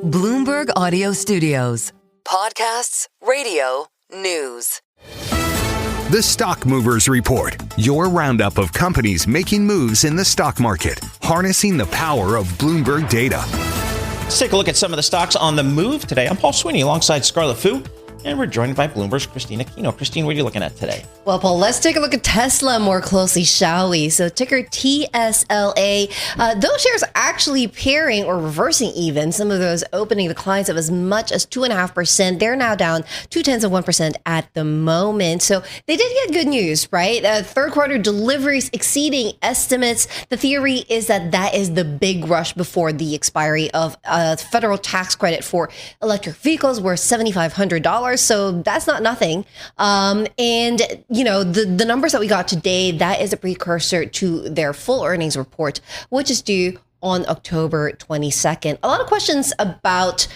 Bloomberg Audio Studios. Podcasts, radio, news. The Stock Movers Report, your roundup of companies making moves in the stock market, harnessing the power of Bloomberg data. Let's take a look at some of the stocks on the move today. I'm Paul Sweeney alongside Scarlett Fu, and we're joined by Bloomberg's Christina Aquino. Christine, what are you looking at today? Well, Paul, let's take a look at Tesla more closely, shall we? So ticker TSLA. Those shares actually pairing or reversing even. Some of those opening declines of as much as 2.5%. They're now down 0.2% at the moment. So they did get good news, right? Third quarter deliveries exceeding estimates. The theory is that that is the big rush before the expiry of a federal tax credit for electric vehicles worth $7,500. So that's not nothing. And, you know, the numbers that we got today, that is a precursor to their full earnings report, which is due on October 22nd. A lot of questions about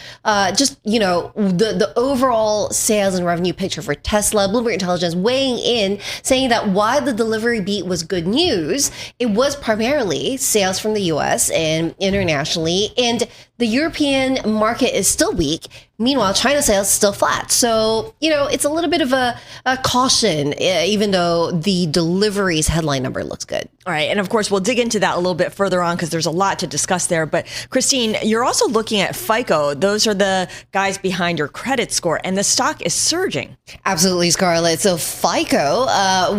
just, you know, the overall sales and revenue picture for Tesla. Bloomberg Intelligence weighing in, saying that while the delivery beat was good news, it was primarily sales from the US and internationally. And the European market is still weak. Meanwhile, China sales still flat. So, you know, it's a little bit of a caution, even though the deliveries headline number looks good. All right. And of course, we'll dig into that a little bit further on because there's a lot to discuss there. But Christine, you're also looking at FICO. Those are the guys behind your credit score, and the stock is surging. Absolutely, Scarlett. So FICO,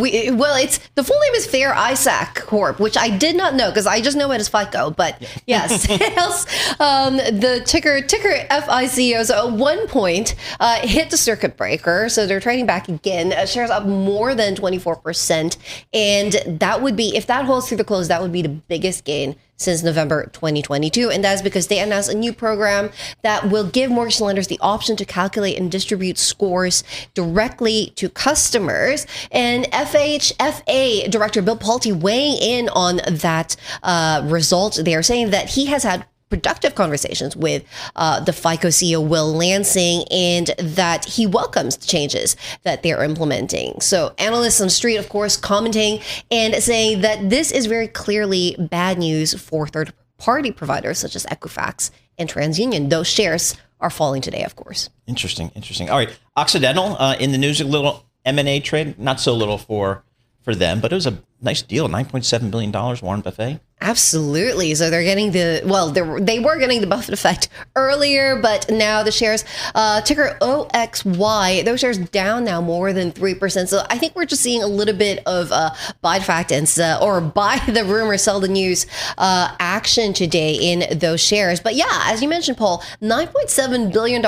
it's the full name is Fair Issac Corp, which I did not know because I just know it as FICO. But yes, sales, the ticker FICO. So at one point hit the circuit breaker. So they're trading back again. Shares up more than 24%. And that would be, if that holds through the close, that would be the biggest gain since November 2022. And that's because they announced a new program that will give mortgage lenders the option to calculate and distribute scores directly to customers. And FHFA Director Bill Pulte weighing in on that result. They are saying that he has had productive conversations with the FICO CEO, Will Lansing, and that he welcomes the changes that they're implementing. So analysts on the street, of course, commenting and saying that this is very clearly bad news for third-party providers such as Equifax and TransUnion. Those shares are falling today, of course. Interesting. All right. Occidental in the news, a little M&A trade, not so little for them, but it was a nice deal, $9.7 billion, Warren Buffett. Absolutely. So they're getting they were getting the Buffett effect earlier, but now the shares, ticker OXY, those shares down now more than 3%. So I think we're just seeing a little bit of buy the fact and or buy the rumor, sell the news action today in those shares. But yeah, as you mentioned, Paul, $9.7 billion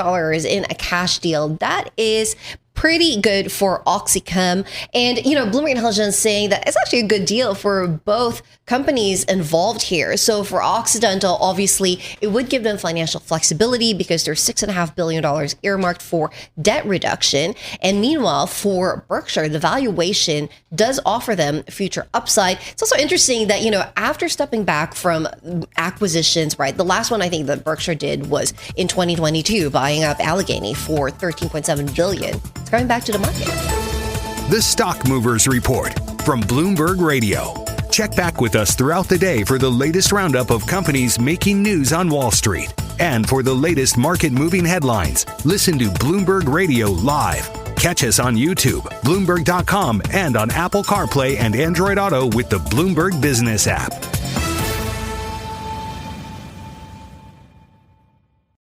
in a cash deal. That is pretty good for OxyChem. And, you know, Bloomberg Intelligence saying that it's actually a good deal for both companies involved here. So for Occidental, obviously, it would give them financial flexibility because there's $6.5 billion earmarked for debt reduction. And meanwhile, for Berkshire, the valuation does offer them future upside. It's also interesting that, you know, after stepping back from acquisitions, right, the last one I think that Berkshire did was in 2022, buying up Allegheny for $13.7 billion. It's going back to the market. The Stock Movers Report from Bloomberg Radio. Check back with us throughout the day for the latest roundup of companies making news on Wall Street. And for the latest market-moving headlines, listen to Bloomberg Radio live. Catch us on YouTube, Bloomberg.com, and on Apple CarPlay and Android Auto with the Bloomberg Business app.